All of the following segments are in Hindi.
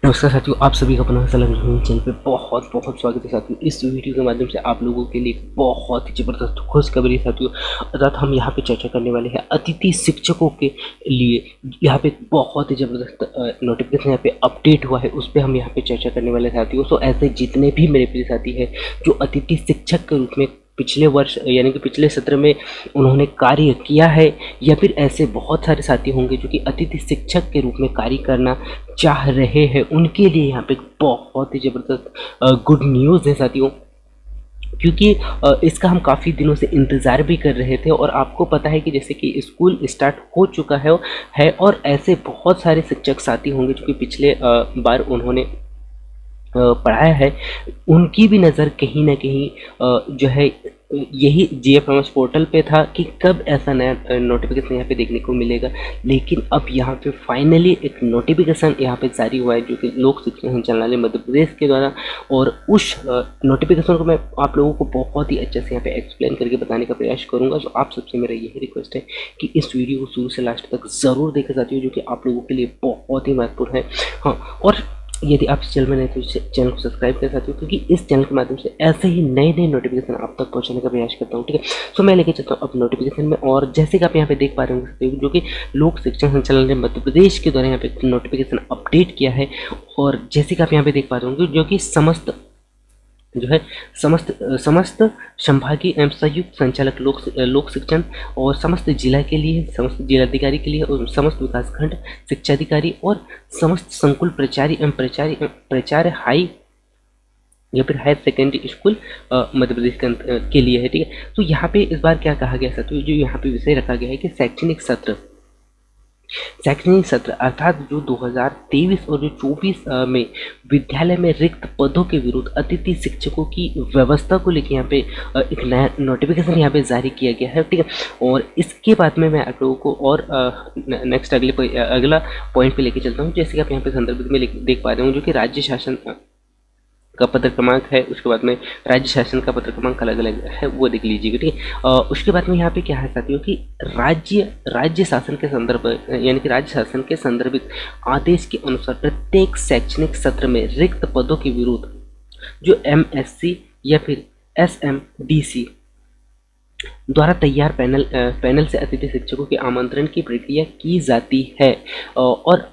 नमस्कार साथियों, आप सभी का अपना सलाम चैनल पे बहुत बहुत स्वागत है साथियों। इस वीडियो के माध्यम से आप लोगों के लिए बहुत ही ज़बरदस्त खुशखबरी साथियों, अर्थात हम यहाँ पे चर्चा करने वाले हैं अतिथि शिक्षकों के लिए। यहाँ पे बहुत ही ज़बरदस्त नोटिफिकेशन यहाँ पे अपडेट हुआ है, उस पर हम यहाँ पे चर्चा करने वाले साथियों। सो ऐसे जितने भी मेरे प्रिय साथी हैं जो अतिथि शिक्षक के रूप में पिछले वर्ष यानी कि पिछले सत्र में उन्होंने कार्य किया है, या फिर ऐसे बहुत सारे साथी होंगे जो कि अतिथि शिक्षक के रूप में कार्य करना चाह रहे हैं, उनके लिए यहाँ पे बहुत ही ज़बरदस्त गुड न्यूज़ है साथियों। क्योंकि इसका हम काफ़ी दिनों से इंतज़ार भी कर रहे थे, और आपको पता है कि जैसे कि स्कूल स्टार्ट हो चुका है और ऐसे बहुत सारे शिक्षक साथी होंगे जो कि पिछले बार उन्होंने पढ़ाया है, उनकी भी नज़र कहीं ना कहीं जो है यही GFMS पोर्टल पे था कि कब ऐसा नया नोटिफिकेशन यहाँ पे देखने को मिलेगा। लेकिन अब यहाँ पे फाइनली एक नोटिफिकेशन यहाँ पे जारी हुआ है जो कि लोक शिक्षण संचालनालय मध्य प्रदेश के द्वारा, और उस नोटिफिकेशन को मैं आप लोगों को बहुत ही अच्छे से यहाँ पे एक्सप्लेन करके बताने का प्रयास करूँगा। तो आप सबसे मेरा यही रिक्वेस्ट है कि इस वीडियो को शुरू से लास्ट तक ज़रूर देखा जाती हो, जो कि आप लोगों के लिए बहुत ही महत्वपूर्ण है। हाँ, और यदि आप इस चैनल में नए तो चैनल को सब्सक्राइब कर सकते हो, क्योंकि इस चैनल के माध्यम से ऐसे ही नए नए नोटिफिकेशन आप तक पहुंचाने का प्रयास करता हूं, ठीक है। सो मैं लेके चलता हूं अब नोटिफिकेशन में, और जैसे कि आप यहाँ पे देख पा रहे होंगे जो कि लोक शिक्षण संचालनालय मध्य प्रदेश के द्वारा यहाँ पे नोटिफिकेशन अपडेट किया है, और जैसे कि आप यहाँ पे देख पा रहे होंगे जो कि समस्त जो है समस्त संभागीय एवं संयुक्त संचालक लोक शिक्षण और समस्त जिला के लिए, समस्त जिलाधिकारी के लिए, और समस्त विकासखंड शिक्षाधिकारी और समस्त संकुल प्राचार्य एवं प्राचार्य हाई या फिर higher secondary school Madhya Pradesh के लिए है, ठीक है। तो यहाँ पे इस बार क्या कहा गया साथियों, जो यहाँ पे विषय रखा गया है कि शैक्षणिक सत्र अर्थात जो 2023 और जो 24 में विद्यालय में रिक्त पदों के विरुद्ध अतिथि शिक्षकों की व्यवस्था को लेकर यहाँ पे एक नया नोटिफिकेशन यहाँ पे जारी किया गया है, ठीक है। और इसके बाद में मैं आप लोगों को और नेक्स्ट अगला पॉइंट पे लेके चलता हूँ। जैसे कि आप यहाँ पे संदर्भ में देख पा रहे हो जो कि राज्य शासन का पत्र क्रमांक है, उसके बाद में राज्य शासन का पत्र क्रमांक अलग अलग है, वो देख लीजिएगा, ठीक है। उसके बाद में यहाँ पे क्या है साथियों कि राज्य शासन के संदर्भ यानी कि राज्य शासन के संदर्भित आदेश के अनुसार प्रत्येक शैक्षणिक सत्र में रिक्त पदों के विरुद्ध जो MSc या फिर SMDC द्वारा तैयार पैनल से अतिथि शिक्षकों के आमंत्रण की प्रक्रिया की जाती है। और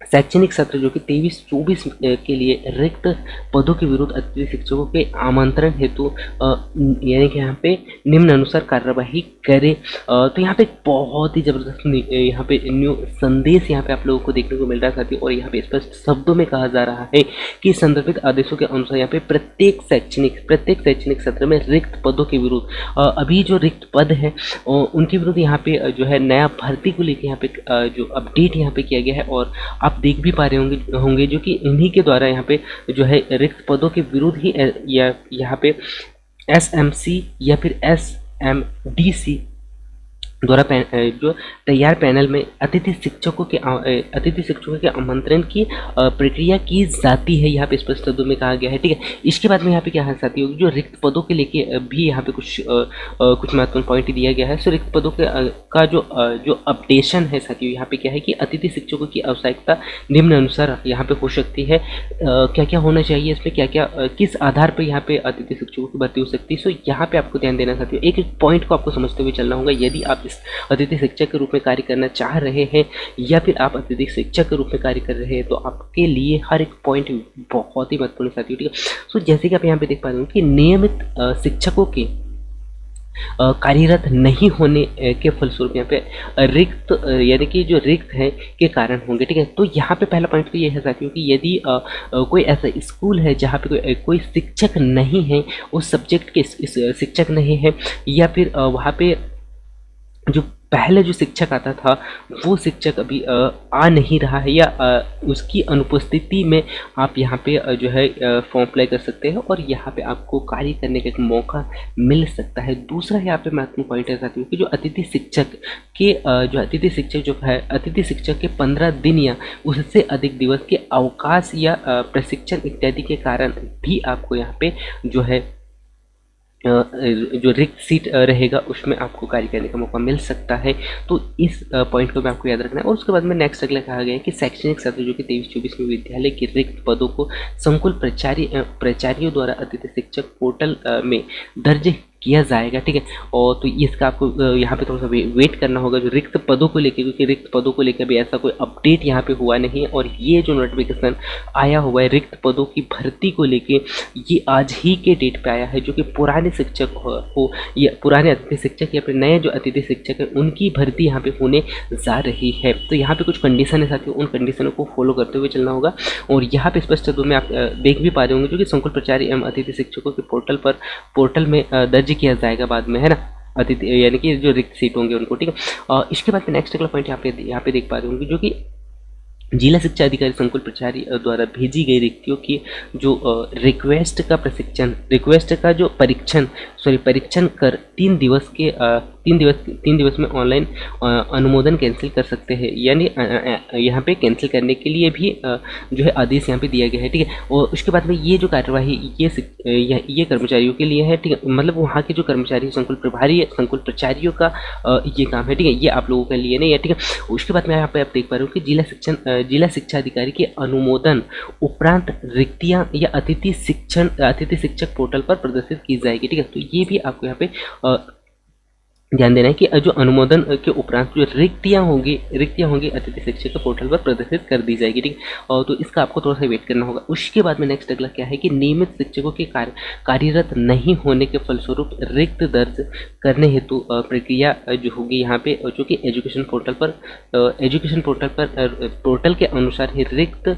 शैक्षणिक सत्र जो कि 23-24 के लिए रिक्त पदों के विरुद्ध अतिथि शिक्षकों के आमंत्रण हेतु यानी कि यहाँ पे निम्न अनुसार कार्यवाही करे। तो यहाँ पे बहुत ही ज़बरदस्त यहाँ पे न्यू संदेश यहाँ पे आप लोगों को देखने को मिल रहा है साथियों, और यहाँ पे स्पष्ट शब्दों में कहा जा रहा है कि संदर्भित आदेशों के अनुसार यहाँ पे प्रत्येक शैक्षणिक सत्र में रिक्त पदों के विरुद्ध अभी जो रिक्त पद है उनके विरुद्ध यहाँ पे जो है नया भर्ती को लेकर यहाँ पे जो अपडेट यहाँ पे किया गया है, और आप देख भी पा रहे होंगे जो कि इन्हीं के द्वारा यहाँ पे जो है रिक्त पदों के विरुद्ध ही या यहाँ पे SMC या फिर SMDC द्वारा जो तैयार पैनल में अतिथि शिक्षकों के आमंत्रण की प्रक्रिया की जाती है, यहाँ पे स्पष्ट शब्दों में कहा गया है, ठीक है। इसके बाद में यहाँ पे क्या है साथियों, जो रिक्त पदों के लेके भी यहाँ पे कुछ महत्वपूर्ण पॉइंट दिया गया है। सो रिक्त पदों का जो अपडेशन है साथियों, यहाँ पे क्या है कि अतिथि शिक्षकों की आवश्यकता निम्न अनुसार यहाँ पे हो सकती है। क्या क्या होना चाहिए इसमें, क्या क्या किस आधार पर यहाँ पे अतिथि शिक्षकों की भर्ती हो सकती है। सो यहाँ पे आपको ध्यान देना साथियों, एक एक पॉइंट को आपको समझते हुए चलना होगा। यदि आप अतिथि शिक्षक के रूप में कार्य करना चाह रहे हैं, या फिर आप अतिथि शिक्षक के रूप में कार्य कर रहे हैं, तो आपके लिए हर एक पॉइंट बहुत ही महत्वपूर्ण साथियों, ठीक है। सो जैसे कि आप यहाँ पे देख पा रहे हो कि नियमित शिक्षकों के कार्यरत नहीं होने के फलस्वरूप यहाँ पे रिक्त यानी कि जो रिक्त है के कारण होंगे, ठीक है। तो यहाँ पे पहला पॉइंट तो ये है साथियों कि यदि कोई ऐसा स्कूल है जहाँ पे कोई शिक्षक नहीं है, उस सब्जेक्ट के शिक्षक नहीं है, या फिर वहाँ पे जो पहले जो शिक्षक आता था वो शिक्षक अभी आ नहीं रहा है, या उसकी अनुपस्थिति में आप यहाँ पे जो है फॉर्म अप्लाई कर सकते हैं, और यहाँ पे आपको कार्य करने का एक मौका मिल सकता है। दूसरा यहाँ पे महत्वपूर्ण पॉइंट है साथियों कि जो अतिथि शिक्षक के 15 दिन या उससे अधिक दिवस के अवकाश या प्रशिक्षण इत्यादि के कारण भी आपको यहाँ पे जो है जो रिक्त सीट रहेगा उसमें आपको कार्य करने का मौका मिल सकता है। तो इस पॉइंट को भी आपको याद रखना है। और उसके बाद में नेक्स्ट अगला कहा गया है कि शैक्षणिक सत्र जो कि 23-24 में विद्यालय के रिक्त पदों को संकुल प्राचार्यों द्वारा अतिथि शिक्षक पोर्टल में दर्ज किया जाएगा, ठीक है। और तो इसका आपको यहाँ पे थोड़ा सा वेट करना होगा जो रिक्त पदों को लेकर, क्योंकि रिक्त पदों को लेकर भी ऐसा कोई अपडेट यहाँ पे हुआ नहीं है। और ये जो नोटिफिकेशन आया हुआ है रिक्त पदों की भर्ती को लेके, ये आज ही के डेट पे आया है, जो कि पुराने शिक्षक हो या पुराने अतिथि शिक्षक या फिर नए जो अतिथि शिक्षक है उनकी भर्ती यहाँ पे होने जा रही है। तो यहाँ पे कुछ कंडीशन है साथियों, उन कंडीशनों को फॉलो करते हुए चलना होगा। और यहाँ पे स्पष्ट शब्दों में आप देख भी पा रहे होंगे जो कि संकुल प्राचार्य एवं अतिथि शिक्षकों के पोर्टल में दर्ज किया जाएगा बाद में, है ना, अतिथि यानी कि जो रिक्त सीट होंगे उनको, ठीक है। इसके बाद में नेक्स्ट अगला पॉइंट यहाँ पे देख पा रहे होंगे जो कि जिला शिक्षा अधिकारी संकुल प्राचार्य द्वारा भेजी गई रिक्तियों की जो रिक्वेस्ट का जो परीक्षण कर 3 दिवस में ऑनलाइन अनुमोदन कैंसिल कर सकते हैं। यानी यहाँ पे कैंसिल करने के लिए भी जो है आदेश यहाँ पे दिया गया है, ठीक है। और उसके बाद में ये जो कार्यवाही ये कर्मचारियों के लिए है, ठीक है, मतलब वहाँ के जो कर्मचारी संकुल प्रभारी संकुल प्राचार्यों का ये काम है, ठीक है, ये आप लोगों के लिए नहीं है, ठीक है। उसके बाद में यहाँ पे आप देख पा रहे हो कि जिला शिक्षा अधिकारी के अनुमोदन उपरांत रिक्तियां या अतिथि शिक्षक पोर्टल पर प्रदर्शित की जाएगी, ठीक है। तो ये भी आपको यहाँ पे ध्यान देना है कि जो अनुमोदन के उपरांत जो रिक्तियां होंगी अतिथि शिक्षक के पोर्टल पर प्रदर्शित कर दी जाएगी, ठीक। और तो इसका आपको थोड़ा सा वेट करना होगा। उसके बाद में नेक्स्ट अगला क्या है कि नियमित शिक्षकों के कार्यरत नहीं होने के फलस्वरूप रिक्त दर्ज करने हेतु प्रक्रिया जो होगी यहाँ पे, जो कि एजुकेशन पोर्टल के अनुसार ही रिक्त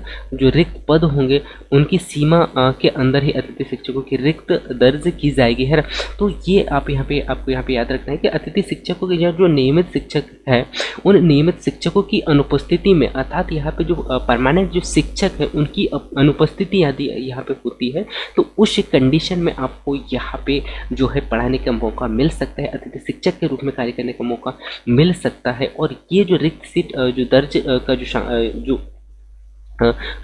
पद होंगे उनकी सीमा के अंदर ही अतिथि शिक्षकों की रिक्त दर्ज की जाएगी, है ना। तो ये आपको यहाँ पे याद रखना है कि अतिथि शिक्षकों के जो नियमित शिक्षक है उन नियमित शिक्षकों की अनुपस्थिति में, अर्थात यहाँ पे जो परमानेंट जो शिक्षक है उनकी अनुपस्थिति यदि यहाँ पे होती है तो उस कंडीशन में आपको यहाँ पे जो है पढ़ाने का मौका मिल सकता है, अतिथि शिक्षक के रूप में कार्य करने का मौका मिल सकता है। और ये जो रिक्त सीट जो दर्ज का जो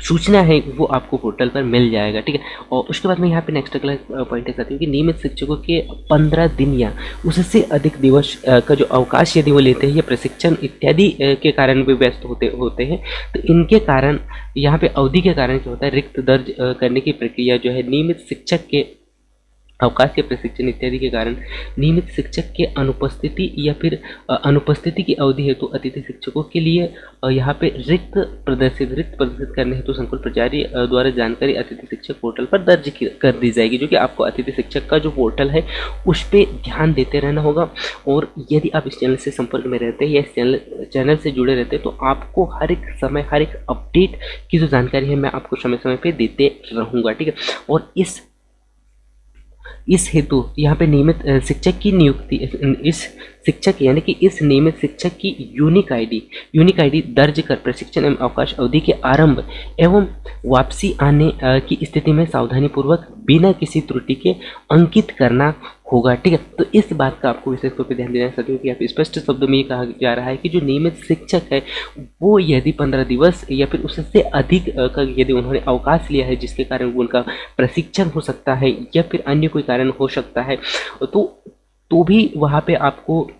सूचना है वो आपको पोर्टल पर मिल जाएगा, ठीक है। और उसके बाद में यहाँ पे नेक्स्ट अगला पॉइंट कहती हूँ कि नियमित शिक्षकों के 15 दिन या उससे अधिक दिवस का जो अवकाश यदि वो लेते हैं या प्रशिक्षण इत्यादि के कारण भी व्यस्त होते हैं तो इनके कारण यहाँ पे अवधि के कारण क्या होता है, रिक्त दर्ज करने की प्रक्रिया जो है नियमित शिक्षक के अवकाश के प्रशिक्षण इत्यादि के कारण नियमित शिक्षक के अनुपस्थिति की अवधि हेतु अतिथि शिक्षकों के लिए यहाँ पे रिक्त प्रदर्शित करने हेतु संकुल प्राचार्य द्वारा जानकारी अतिथि शिक्षक पोर्टल पर दर्ज कर दी जाएगी, जो कि आपको अतिथि शिक्षक का जो पोर्टल है उस पर ध्यान देते रहना होगा। और यदि आप इस चैनल से संपर्क में रहते हैं या इस चैनल से जुड़े रहते हैं तो आपको हर एक समय हर एक अपडेट की जो जानकारी है मैं आपको समय समय पर देते रहूँगा, ठीक है। और इस हेतु यहाँ पे नियमित शिक्षक की नियुक्ति, इस शिक्षक यानी कि इस नियमित शिक्षक की यूनिक आईडी दर्ज कर प्रशिक्षण एवं अवकाश अवधि के आरंभ एवं वापसी आने की स्थिति में सावधानीपूर्वक बिना किसी त्रुटि के अंकित करना होगा, ठीक है। तो इस बात का आपको विशेष तौर पर ध्यान देना चाहिए कि आप स्पष्ट शब्दों में ये कहा जा रहा है कि जो नियमित शिक्षक है वो यदि 15 दिवस या फिर उससे अधिक का यदि उन्होंने अवकाश लिया है जिसके कारण उनका प्रशिक्षण हो सकता है या फिर अन्य कोई कारण हो सकता है तो भी वहाँ पे आपको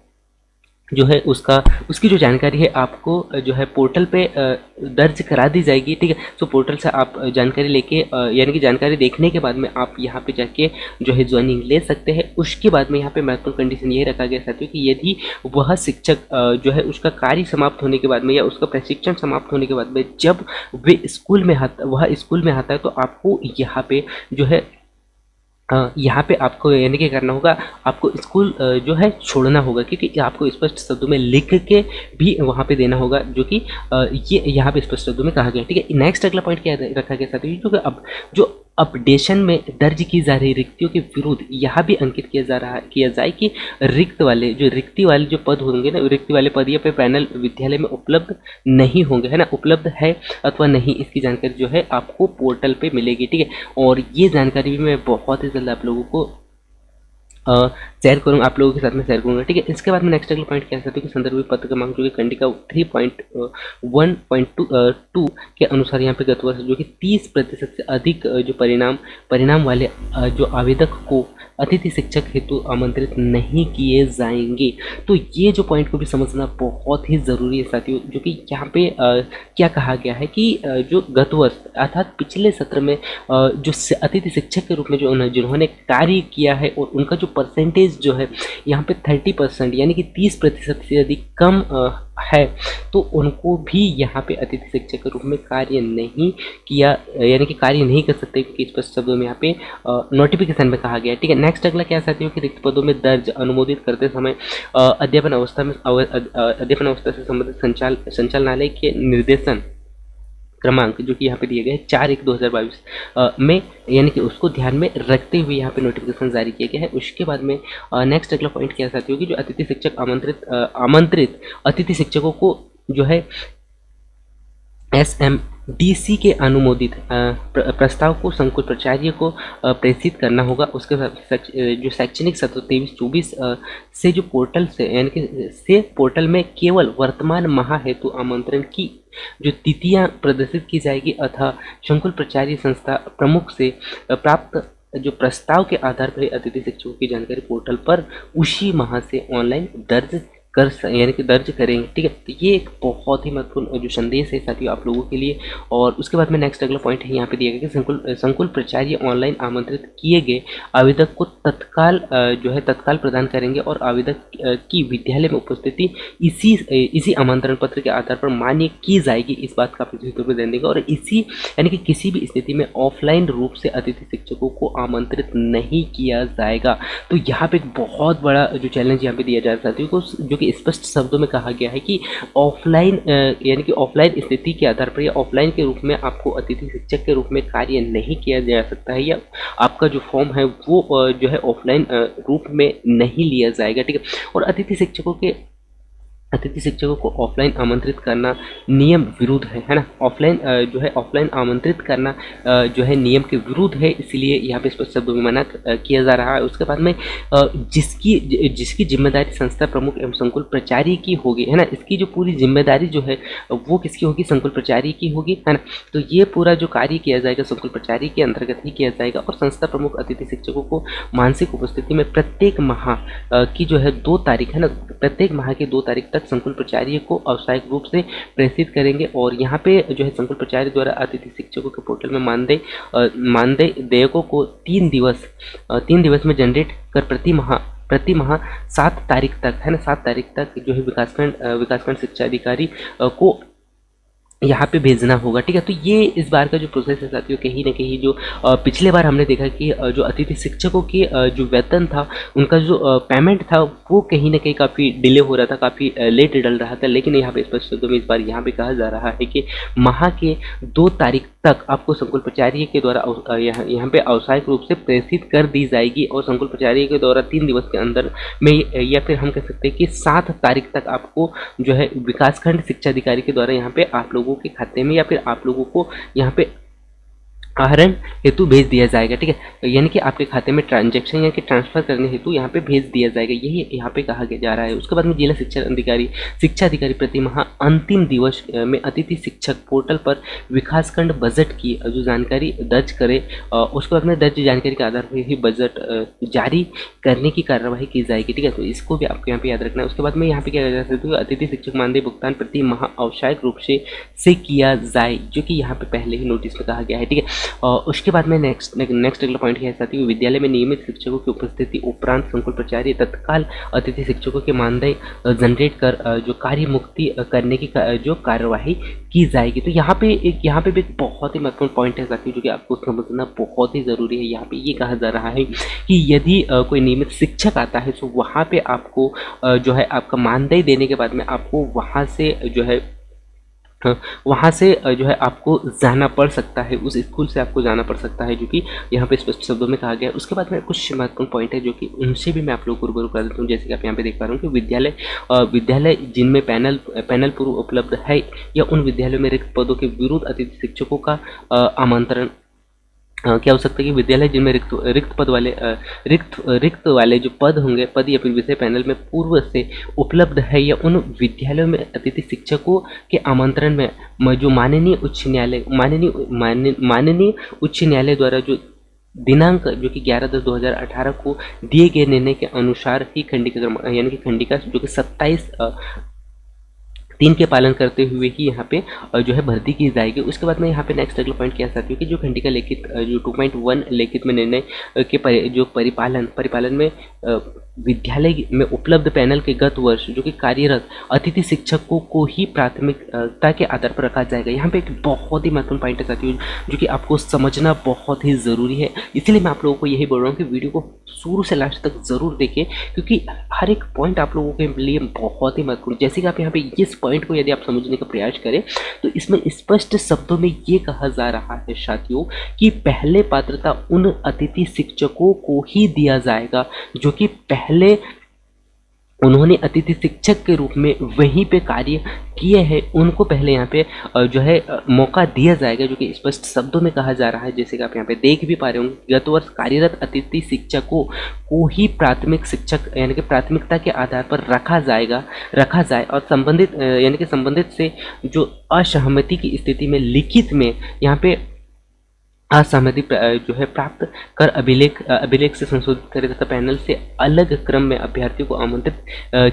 जो है उसकी जो जानकारी है आपको जो है पोर्टल पे दर्ज करा दी जाएगी, ठीक है। तो पोर्टल से आप जानकारी लेके यानी कि जानकारी देखने के बाद में आप यहाँ पे जाके जो है ज्वाइनिंग ले सकते हैं। उसके बाद में यहाँ पे महत्वपूर्ण कंडीशन ये रखा गया साथियों कि यदि वह शिक्षक जो है उसका कार्य समाप्त होने के बाद में या उसका प्रशिक्षण समाप्त होने के बाद में जब वह स्कूल में आता है तो आपको यहाँ पे जो है यहाँ पे आपको यानी कि करना होगा, आपको स्कूल जो है छोड़ना होगा, क्योंकि आपको स्पष्ट शब्दों में लिख के भी वहाँ पे देना होगा, जो कि ये यहाँ पे स्पष्ट शब्दों में कहा गया, ठीक है। नेक्स्ट अगला पॉइंट क्या रखा गया साथियों, जो अब जो अपडेशन में दर्ज की जा रही रिक्तियों के विरुद्ध यहाँ भी अंकित किया जाए कि रिक्ति वाले जो पद होंगे ना, रिक्ति वाले पद या पे पैनल विद्यालय में उपलब्ध नहीं होंगे, है ना, उपलब्ध है अथवा नहीं, इसकी जानकारी जो है आपको पोर्टल पे मिलेगी, ठीक है। और ये जानकारी भी मैं बहुत ही जल्द आप लोगों को शेयर करूँगा आप लोगों के साथ में, शेयर करूँगा, ठीक है। इसके बाद में नेक्स्ट अगला पॉइंट कह सकते हो कि संदर्भित पत्र क्रमांक जो कि कंडिका 3.1.2 के अनुसार यहाँ पे गत वर्ष जो कि 30% से अधिक जो परिणाम वाले जो आवेदक को अतिथि शिक्षक हेतु आमंत्रित नहीं किए जाएंगे। तो ये जो पॉइंट को भी समझना बहुत ही ज़रूरी है साथियों, जो कि यहाँ पे क्या कहा गया है कि जो गत वर्ष अर्थात पिछले सत्र में जो अतिथि शिक्षक के रूप में जो जिन्होंने कार्य किया है और उनका जो परसेंटेज जो है यहाँ पे 30% यानी कि 30% से अधिक कम है, तो उनको भी यहाँ पे अतिथि शिक्षक के रूप में कार्य नहीं किया, यानी कि कार्य नहीं कर सकते, क्योंकि स्पष्ट शब्दों में यहाँ पे नोटिफिकेशन में कहा गया है, ठीक है। नेक्स्ट अगला क्या साथियों कि रिक्त पदों में दर्ज अनुमोदित करते समय अध्यापन अध्यापन अवस्था से संबंधित संचालनालय के निर्देशन क्रमांक जो कि यहाँ पे दिए गए 4/1/2022 में, यानी कि उसको ध्यान में रखते हुए यहाँ पे नोटिफिकेशन जारी किया गया है। उसके बाद में नेक्स्ट अगला पॉइंट क्या साथियों कि जो अतिथि शिक्षक आमंत्रित अतिथि शिक्षकों को जो है SMDC के अनुमोदित प्रस्ताव को संकुल प्राचार्य को प्रेषित करना होगा। उसके बाद जो शैक्षणिक सत्र 23-24 से जो पोर्टल से यानी कि से पोर्टल में केवल वर्तमान माह हेतु आमंत्रण की जो तिथियां प्रदर्शित की जाएगी, अतः संकुल प्राचार्य संस्था प्रमुख से प्राप्त जो प्रस्ताव के आधार पर अतिथि शिक्षकों की जानकारी पोर्टल पर उसी माह से ऑनलाइन दर्ज यानी कि दर्ज करेंगे, ठीक है। तो ये एक बहुत ही महत्वपूर्ण जो संदेश है साथियों आप लोगों के लिए। और उसके बाद में नेक्स्ट अगला पॉइंट है यहाँ पे दिया गया कि संकुल प्राचार्य ऑनलाइन आमंत्रित किए गए आवेदक को तत्काल प्रदान करेंगे और आवेदक की विद्यालय में उपस्थिति इसी आमंत्रण पत्र के आधार पर मान्य की जाएगी। इस बात का प्रतिनिधित्व ध्यान देगा और इसी यानी कि किसी भी स्थिति में ऑफलाइन रूप से अतिथि शिक्षकों को आमंत्रित नहीं किया जाएगा। तो यहाँ पे एक बहुत बड़ा जो चैलेंज यहाँ पे दिया जा रहा है साथियों को, जो स्पष्ट शब्दों में कहा गया है कि ऑफलाइन यानी कि ऑफलाइन स्थिति के आधार पर या ऑफलाइन के रूप में आपको अतिथि शिक्षक के रूप में कार्य नहीं किया जा सकता है, या आपका जो फॉर्म है वो जो है ऑफलाइन रूप में नहीं लिया जाएगा, ठीक है। और अतिथि शिक्षकों को ऑफलाइन आमंत्रित करना नियम विरुद्ध है ना। ऑफलाइन आमंत्रित करना जो है नियम के विरुद्ध है, इसलिए यहाँ पे स्पष्ट शब्दों में मना किया जा रहा है। उसके बाद में जिसकी जिम्मेदारी संस्था प्रमुख एवं संकुल प्राचार्य की होगी, है ना, इसकी जो पूरी जिम्मेदारी जो है वो किसकी होगी, संकुल प्राचार्य की होगी, है ना। तो ये पूरा जो कार्य किया जाएगा संकुल प्राचार्य के अंतर्गत ही किया जाएगा। और संस्था प्रमुख अतिथि शिक्षकों को मानसिक उपस्थिति में प्रत्येक माह की जो है 2 तारीख, है ना, प्रत्येक माह की 2 तारीख तक संकुल प्राचार्य को औपचारिक रूप से प्रेषित करेंगे। और यहाँ पे जो है संकुल प्राचार्य द्वारा अतिथि शिक्षकों के पोर्टल में मानदेय देयकों को 3 दिवस में जनरेट कर प्रति माह 7 तारीख तक, है ना, 7 तारीख तक जो है विकासखंड शिक्षा अधिकारी को यहाँ पे भेजना होगा, ठीक है। तो ये इस बार का जो प्रोसेस है साथियों, कहीं ना कहीं जो पिछले बार हमने देखा कि जो अतिथि शिक्षकों की जो वेतन था, उनका जो पेमेंट था वो कहीं ना कहीं काफ़ी डिले हो रहा था, काफ़ी लेट डल रहा था। लेकिन यहाँ पे स्पष्ट शब्दों में इस बार यहाँ पे कहा जा रहा है कि माह के 2 तारीख तक आपको संकुल प्राचार्य के द्वारा यहाँ पे औपचारिक रूप से प्रेषित कर दी जाएगी। और संकुल प्राचार्य के द्वारा 3 दिवस के अंदर में, या फिर हम कह सकते हैं कि 7 तारीख तक आपको जो है विकासखंड शिक्षा अधिकारी के द्वारा यहाँ पे आप लोगों के खाते में या फिर आप लोगों को यहाँ पे आहरण हेतु भेज दिया जाएगा, ठीक है। यानी कि आपके खाते में ट्रांजैक्शन यानी कि ट्रांसफर करने हेतु यहाँ पे भेज दिया जाएगा, यही यहाँ पे कहा जा रहा है। उसके बाद में जिला शिक्षा अधिकारी प्रति माह अंतिम दिवस में अतिथि शिक्षक पोर्टल पर विकासखंड बजट की जो जानकारी दर्ज करे, उसके बाद में दर्ज जानकारी के आधार पर ही बजट जारी करने की कार्यवाही की जाएगी, ठीक है। तो इसको भी आपको यहाँ पे याद रखना है। उसके बाद में यहाँ पे क्या जा सकते हो, अतिथि शिक्षक मानदेय भुगतान प्रति माह औपचारिक रूप से किया जाए, जो कि यहाँ पे पहले ही नोटिस में कहा गया है, ठीक है। उसके बाद में नेक्स्ट अगला पॉइंट क्या है साथियों, विद्यालय में नियमित शिक्षकों की उपस्थिति उपरांत संकुल प्राचार्य तत्काल अतिथि शिक्षकों के मानदेय जनरेट कर जो कार्य मुक्ति करने की जो कार्यवाही की जाएगी। तो यहाँ पे भी एक बहुत ही महत्वपूर्ण पॉइंट है साथियों, जो कि आपको समझना बहुत ही ज़रूरी है। यहाँ पे ये कहा जा रहा है कि यदि कोई नियमित शिक्षक आता है तो वहाँ पे आपको जो है आपका मानदेय देने के बाद में आपको वहाँ से जो है आपको जाना पड़ सकता है, उस स्कूल से आपको जाना पड़ सकता है, जो कि यहाँ पे स्पष्ट शब्दों में कहा गया है। उसके बाद में कुछ महत्वपूर्ण पॉइंट है जो कि उनसे भी मैं आप लोगों को रूबरू कर देता हूँ। जैसे कि आप यहाँ पे देख पा रहे हो कि विद्यालय जिनमें पैनल पूर्व उपलब्ध है या उन विद्यालयों में रिक्त पदों के विरुद्ध अतिथि शिक्षकों का क्या हो सकता है कि विद्यालय जिनमें रिक्त वाले जो पद होंगे, पद या फिर विषय पैनल में पूर्व से उपलब्ध है, या उन विद्यालयों में अतिथि शिक्षकों के आमंत्रण में जो माननीय उच्च न्यायालय द्वारा जो दिनांक जो कि 11/10/2018 को दिए गए निर्णय के अनुसार ही यानी कि खंडिका जो कि 27/3 के पालन करते हुए ही यहाँ पे जो है भर्ती की जाएगी। उसके बाद में यहाँ पे नेक्स्ट अगला पॉइंट क्या चाहती हूँ कि जो खंडिका लिखित जो 2.1 लिखित में निर्णय के जो परिपालन में विद्यालय में उपलब्ध पैनल के गत वर्ष जो कि कार्यरत अतिथि शिक्षकों को ही प्राथमिकता के आधार पर रखा जाएगा। यहाँ पे एक बहुत ही महत्वपूर्ण पॉइंट है साथियों, जो कि आपको समझना बहुत ही ज़रूरी है। इसलिए मैं आप लोगों को यही बोल रहा हूँ कि वीडियो को शुरू से लास्ट तक ज़रूर देखें, क्योंकि हर एक पॉइंट आप लोगों के लिए बहुत ही महत्वपूर्ण। जैसे कि आप यहाँ पे इस पॉइंट को यदि आप समझने का प्रयास करें तो इसमें स्पष्ट शब्दों में ये कहा जा रहा है साथियों कि पहले पात्रता उन अतिथि शिक्षकों को ही दिया जाएगा जो कि पहले उन्होंने अतिथि शिक्षक के रूप में वहीं पे कार्य किए हैं, उनको पहले यहाँ पे जो है मौका दिया जाएगा, जो कि स्पष्ट शब्दों में कहा जा रहा है। जैसे कि आप यहाँ पे देख भी पा रहे होंगे, गत वर्ष कार्यरत अतिथि शिक्षकों को ही प्राथमिक शिक्षक यानी कि प्राथमिकता के आधार पर रखा जाए और संबंधित यानी कि संबंधित से जो असहमति की स्थिति में लिखित में यहाँ पे असहमति जो है प्राप्त कर अभिलेख से संशोधित करे तथा पैनल से अलग क्रम में अभ्यर्थियों को आमंत्रित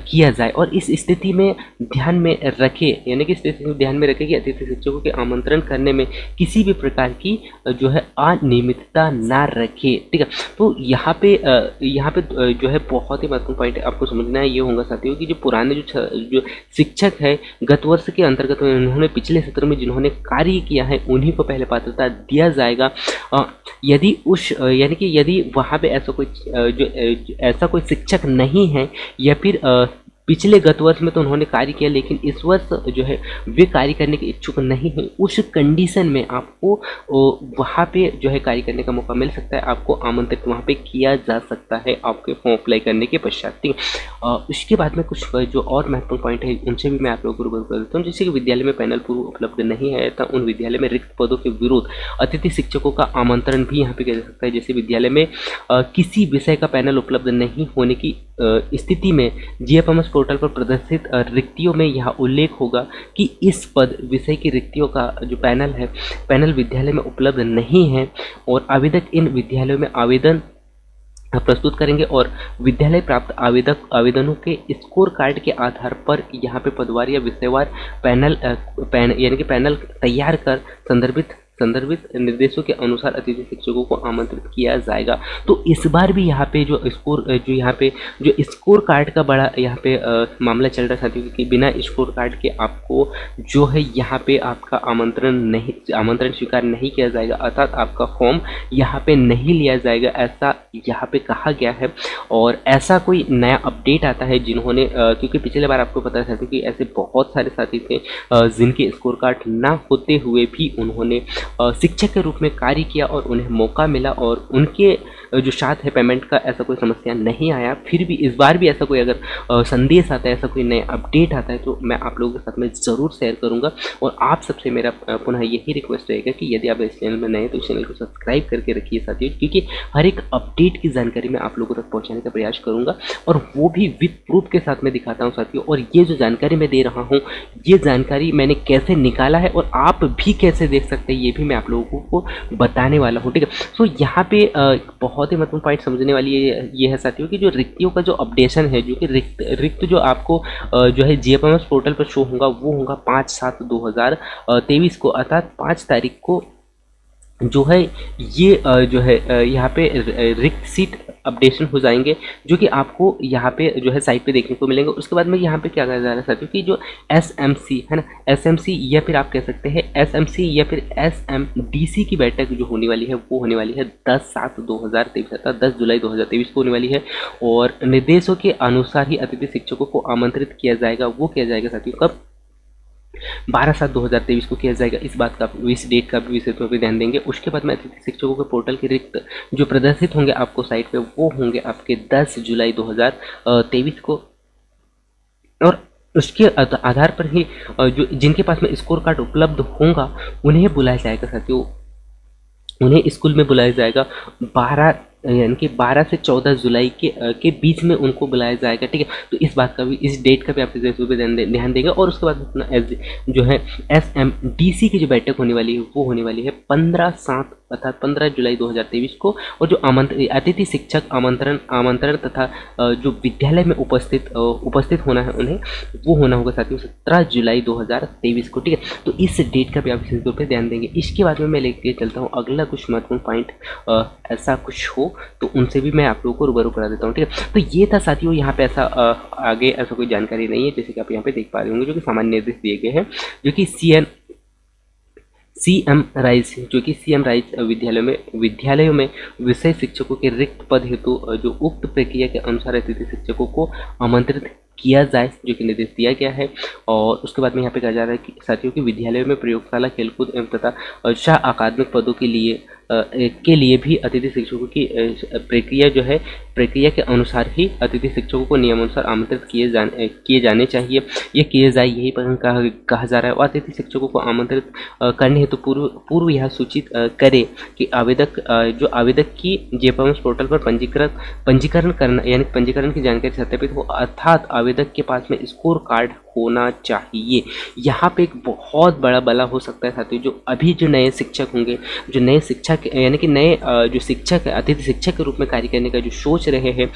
किया जाए। और इस स्थिति में ध्यान में रखे यानी कि स्थिति में ध्यान में रखे कि अतिथि शिक्षकों के आमंत्रण करने में किसी भी प्रकार की जो है अनियमितता ना रखे। ठीक है, तो यहाँ पे जो है बहुत ही महत्वपूर्ण पॉइंट आपको समझना है ये होगा साथियों कि जो पुराने जो शिक्षक है गत वर्ष के अंतर्गत उन्होंने पिछले सत्र में जिन्होंने कार्य किया है उन्हीं को पहले पात्रता दिया जाएगा। यदि यानी कि यदि वहाँ पे ऐसा कोई शिक्षक नहीं है या फिर पिछले गत वर्ष में तो उन्होंने कार्य किया लेकिन इस वर्ष जो है वे कार्य करने के इच्छुक नहीं है, उस कंडीशन में आपको वहाँ पे जो है कार्य करने का मौका मिल सकता है, आपको आमंत्रित वहाँ पे किया जा सकता है आपके फॉर्म अप्लाई करने के पश्चात। ठीक है, उसके बाद में कुछ जो और महत्वपूर्ण पॉइंट है उनसे भी मैं आप लोगों को रूबरू कर देता हूँ। जैसे कि विद्यालय में पैनल पूर्व उपलब्ध नहीं है तो उन विद्यालय में रिक्त पदों के विरुद्ध अतिथि शिक्षकों का आमंत्रण भी यहाँ पे किया जा सकता है। जैसे विद्यालय में किसी विषय का पैनल उपलब्ध नहीं होने की स्थिति में GFMS पोर्टल पर प्रदर्शित रिक्तियों में यह उल्लेख होगा कि इस पद विषय की रिक्तियों का जो पैनल विद्यालय में उपलब्ध नहीं है और आवेदक इन विद्यालयों में आवेदन प्रस्तुत करेंगे और विद्यालय प्राप्त आवेदनों के स्कोर कार्ड के आधार पर यहाँ पे पदवार या विषयवार यानी कि पैनल तैयार कर संदर्भित निर्देशों के अनुसार अतिथि शिक्षकों को आमंत्रित किया जाएगा। तो इस बार भी यहाँ पे जो स्कोर कार्ड का बड़ा यहाँ पे मामला चल रहा है साथियों कि बिना स्कोर कार्ड के आपको जो है यहाँ पे आपका आमंत्रण स्वीकार नहीं किया जाएगा, अर्थात आपका फॉर्म यहाँ पे नहीं लिया जाएगा, ऐसा यहाँ पे कहा गया है। और ऐसा कोई नया अपडेट आता है जिन्होंने क्योंकि पिछले बार आपको पता था कि ऐसे बहुत सारे साथी थे जिनके स्कोर कार्ड ना होते हुए भी उन्होंने शिक्षक के रूप में कार्य किया और उन्हें मौका मिला और उनके जो साथ है पेमेंट का ऐसा कोई समस्या नहीं आया। फिर भी इस बार भी ऐसा कोई अगर संदेश आता है, ऐसा कोई नया अपडेट आता है तो मैं आप लोगों के साथ में ज़रूर शेयर करूंगा। और आप सबसे मेरा पुनः यही रिक्वेस्ट रहेगा कि यदि आप इस चैनल में नए हैं तो इस चैनल को सब्सक्राइब करके रखिए साथियों, क्योंकि हर एक अपडेट की जानकारी मैं आप लोगों तक पहुँचाने का प्रयास करूँगा और वो भी विद प्रूफ के साथ में दिखाता हूँ साथियों। और ये जो जानकारी मैं दे रहा हूँ ये जानकारी मैंने कैसे निकाला है और आप भी कैसे देख सकते हैं ये भी मैं आप लोगों को बताने वाला हूँ। ठीक है, सो यहाँ पे बहुत ही महत्वपूर्ण पॉइंट समझने वाली ये है साथियों कि जो रिक्तियों का जो अपडेशन है, जो कि रिक्त जो आपको जो है GFMS पोर्टल पर शो होगा वो होगा 5/7/2023 को, अर्थात 5 तारीख को जो है ये जो है यहाँ पे रिक्त सीट अपडेशन हो जाएंगे जो कि आपको यहाँ पे जो है साइट पे देखने को मिलेंगे। उसके बाद में यहाँ पे क्या कहा जा रहा है साथियों कि जो SMC है ना, SMC या फिर आप कह सकते हैं SMC या फिर SMDC की बैठक जो होने वाली है वो होने वाली है 10/7/2023 अर्थात 10 जुलाई 2023 को होने वाली है। और निर्देशों के अनुसार ही अतिथि शिक्षकों को आमंत्रित किया जाएगा। वो किया जाएगा साथियों कब? 12/7/2023 को किया जाएगा। इस बात का इस डेट का भी विशेष तौर पर ध्यान देंगे। उसके बाद में अतिथि शिक्षकों के पोर्टल के रिक्त जो प्रदर्शित होंगे आपको साइट पे वो होंगे आपके 10 जुलाई 2023 को। और उसके आधार पर ही जो जिनके पास में स्कोर कार्ड उपलब्ध होगा उन्हें बुलाया जाएगा साथियों उन्हें स्कूल में बुलाया जाएगा 12 यानी कि 12 से 14 जुलाई के बीच में उनको बुलाया जाएगा, ठीक है। तो इस बात का भी, इस डेट का भी आप इस पे ध्यान देंगे। और उसके बाद अपना जो है SMDC की जो बैठक होने वाली है वो होने वाली है 15/7 अर्थात 15 जुलाई 2023 को। और जो अतिथि शिक्षक आमंत्रण तथा जो विद्यालय में उपस्थित होना है उन्हें, वो होना होगा साथियों 17 जुलाई 2023 को, ठीक है। तो इस डेट का भी आप इस पे ध्यान देंगे। इसके बाद में मैं लेके चलता हूँ अगला कुछ महत्वपूर्ण पॉइंट, ऐसा कुछ हो तो उनसे भी मैं आप लोगों को रूबरू करा देता हूँ, ठीक है। तो ये था साथियों, यहाँ पे ऐसा आगे ऐसा कोई जानकारी नहीं है, जैसे कि आप यहाँ पे देख पा रहे होंगे, जो कि सामान्य निर्देश दिए गए हैं, जो कि CM राइज, जो कि CM राइज विद्यालयों में विषय शिक्षकों के रिक्त पद हेतु जो उक्त प्रक्रिया के अनुसार अतिथि शिक्षकों को आमंत्रित किया जाए, जो कि निर्देश दिया गया है। और उसके बाद में यहाँ पे कहा जा रहा है कि साथियों की विद्यालयों में प्रयोगशाला, खेलकूद एवं तथा शाह अकादमिक पदों के लिए भी अतिथि शिक्षकों की प्रक्रिया जो है, प्रक्रिया के अनुसार ही अतिथि शिक्षकों को नियमानुसार आमंत्रित किए जाने चाहिए, ये किए जाए, यही पर कहा जा रहा है। और अतिथि शिक्षकों को आमंत्रित करने हेतु पूर्व यह सूचित करे कि जो आवेदक की जेपीएमएस पोर्टल पर पंजीकरण करना, यानी पंजीकरण की जानकारी सत्यापित हो, अर्थात आवेदक के पास में स्कोर कार्ड होना चाहिए। यहाँ पे एक बहुत बड़ा बला हो सकता है साथियों, जो नए शिक्षक होंगे, जो नए शिक्षक यानी कि नए जो शिक्षक है, अतिथि शिक्षक के रूप में कार्य करने का जो सोच रहे हैं,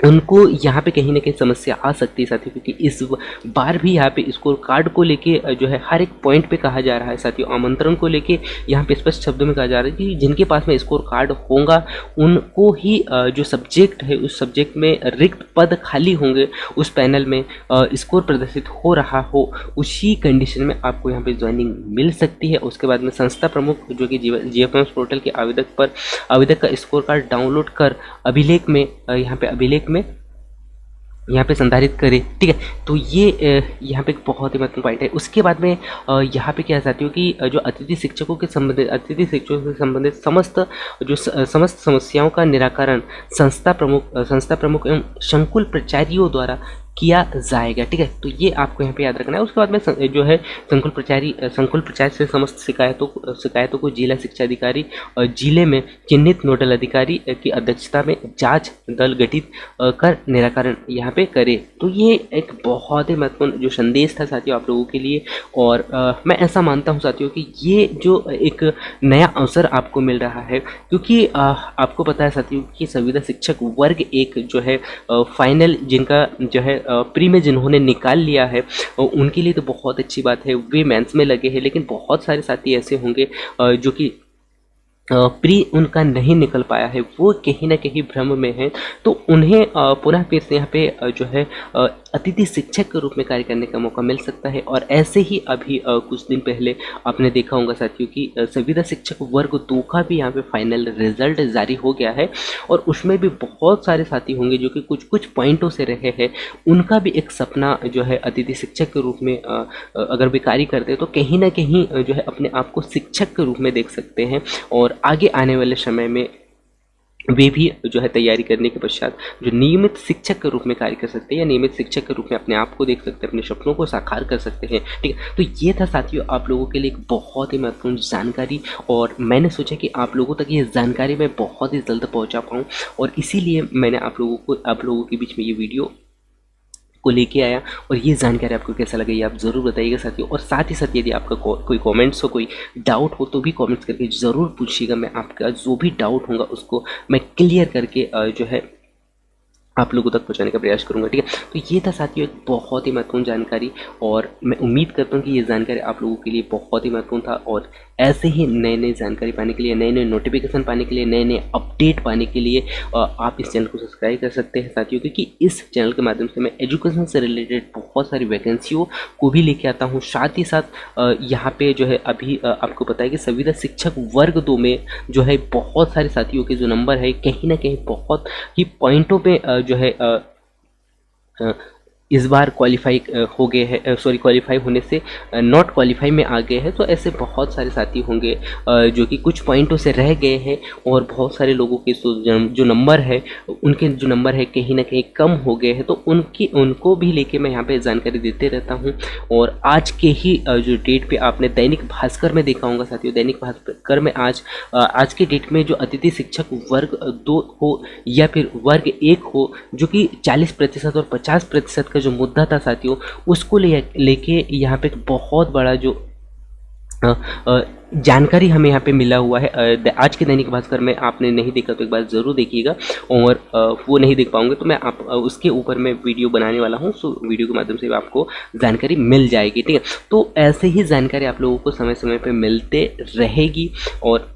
उनको यहाँ पे कहीं ना कहीं समस्या आ सकती है साथियों, क्योंकि इस बार भी यहाँ पे स्कोर कार्ड को लेके जो है हर एक पॉइंट पे कहा जा रहा है साथियों। आमंत्रण को लेके यहाँ पे स्पष्ट शब्दों में कहा जा रहा है कि जिनके पास में स्कोर कार्ड होगा उनको ही जो सब्जेक्ट है, उस सब्जेक्ट में रिक्त पद खाली होंगे, उस पैनल में स्कोर प्रदर्शित हो रहा हो, उसी कंडीशन में आपको यहाँ पे ज्वाइनिंग मिल सकती है। उसके बाद में संस्था प्रमुख, जो कि जीएफएमएस पोर्टल के आवेदक का स्कोर कार्ड डाउनलोड कर यहाँ पे संधारित करे, ठीक है। तो ये यहाँ पे एक बहुत ही महत्वपूर्ण पॉइंट है। उसके बाद में यहाँ पे क्या साथियों कि जो अतिथि शिक्षकों से संबंधित समस्त समस्याओं का निराकरण संस्था प्रमुख एवं संकुल प्राचार्यों द्वारा किया जाएगा, ठीक है। तो ये आपको यहाँ पे याद रखना है। उसके बाद में जो है संकुल प्रचार से समस्त शिकायतों को जिला शिक्षा अधिकारी और जिले में चिन्हित नोडल अधिकारी की अध्यक्षता में जांच दल गठित कर निराकरण यहाँ पे करे। तो ये एक बहुत ही महत्वपूर्ण जो संदेश था साथियों आप लोगों के लिए। और मैं ऐसा मानता हूँ साथियों कि ये जो एक नया अवसर आपको मिल रहा है, क्योंकि आपको पता है साथियों कि संविदा शिक्षक वर्ग एक जो है फाइनल जिनका जो है प्री में जिन्होंने निकाल लिया है, उनके लिए तो बहुत अच्छी बात है, वे मेंस में लगे हैं। लेकिन बहुत सारे साथी ऐसे होंगे जो कि प्री उनका नहीं निकल पाया है, वो कहीं ना कहीं भ्रम में है। तो उन्हें पुनः फिर से यहाँ पे जो है अतिथि शिक्षक के रूप में कार्य करने का मौका मिल सकता है। और ऐसे ही अभी कुछ दिन पहले आपने देखा होगा साथियों कि संविदा शिक्षक वर्ग 2 का भी यहाँ पे फाइनल रिजल्ट जारी हो गया है। और उसमें भी बहुत सारे साथी होंगे जो कि कुछ पॉइंटों से रहे हैं, उनका भी एक सपना जो है अतिथि शिक्षक के रूप में अगर वे कार्य करते हैं तो कहीं ना कहीं जो है अपने आप को शिक्षक के रूप में देख सकते हैं। और आगे आने वाले समय में वे भी जो है तैयारी करने के पश्चात जो नियमित शिक्षक के रूप में कार्य कर सकते हैं, या नियमित शिक्षक के रूप में अपने आप को देख सकते हैं, अपने सपनों को साकार कर सकते हैं, ठीक है। तो ये था साथियों आप लोगों के लिए एक बहुत ही महत्वपूर्ण जानकारी, और मैंने सोचा कि आप लोगों तक ये जानकारी मैं बहुत ही जल्द पहुंचा पाऊँ, और इसीलिए मैंने आप लोगों के बीच में ये वीडियो को लेके आया। और ये जानकारी आपको कैसा लगा ये आप ज़रूर बताइएगा साथियों। और साथ ही साथ यदि आपका कोई कमेंट्स हो, कोई डाउट हो, तो भी कमेंट्स करके ज़रूर पूछिएगा। मैं आपका जो भी डाउट होगा उसको मैं क्लियर करके जो है आप लोगों तक पहुंचाने का प्रयास करूंगा, ठीक है। तो ये था साथियों एक बहुत ही महत्वपूर्ण जानकारी, और मैं उम्मीद करता हूँ कि ये जानकारी आप लोगों के लिए बहुत ही महत्वपूर्ण था। और ऐसे ही नए जानकारी पाने के लिए, नए नोटिफिकेशन पाने के लिए, नए अपडेट पाने के लिए आप इस चैनल को सब्सक्राइब कर सकते हैं साथियों, क्योंकि इस चैनल के माध्यम से मैं एजुकेशन से रिलेटेड बहुत सारी वैकेंसियों को भी लेके आता हूँ। साथ ही साथ यहाँ पे जो है अभी आपको पता है कि संविदा शिक्षक वर्ग 2 में जो है बहुत सारे साथियों के जो नंबर है कहीं ना कहीं बहुत ही पॉइंटों पे जो है इस बार क्वालिफाई हो गए हैं, सॉरी क्वालिफाई होने से नॉट क्वालिफाई में आ गए हैं। तो ऐसे बहुत सारे साथी होंगे जो कि कुछ पॉइंटों से रह गए हैं, और बहुत सारे लोगों के जो नंबर है, उनके जो नंबर है कहीं ना कहीं कम हो गए हैं। तो उनको भी लेके मैं यहाँ पे जानकारी देते रहता हूँ। और आज के ही जो डेट पे आपने दैनिक भास्कर में देखा होगा साथियों, दैनिक भास्कर में आज के डेट में जो अतिथि शिक्षक वर्ग 2 हो या फिर वर्ग 1 हो, जो कि 40% और 50% का जो मुद्दा था साथियों, उसको लेके यहाँ पे एक बहुत बड़ा जो अ, अ, जानकारी हमें यहाँ पे मिला हुआ है। आज के दैनिक भास्कर में आपने नहीं देखा तो एक बार ज़रूर देखिएगा, और वो नहीं देख पाओगे तो मैं उसके ऊपर मैं वीडियो बनाने वाला हूँ। सो वीडियो के माध्यम से आपको जानकारी मिल जाएगी, ठीक है। तो ऐसे ही जानकारी आप लोगों को समय समय पे मिलते रहेगी, और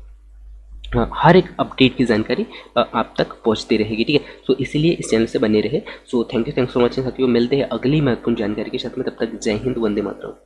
हर एक अपडेट की जानकारी आप तक पहुंचती रहेगी, ठीक है। सो इसीलिए इस चैनल से बने रहे। सो थैंक्स फॉर वॉचिंग साथियों, मिलते हैं अगली महत्वपूर्ण जानकारी के साथ में। तब तक जय हिंद, वंदे मातरम।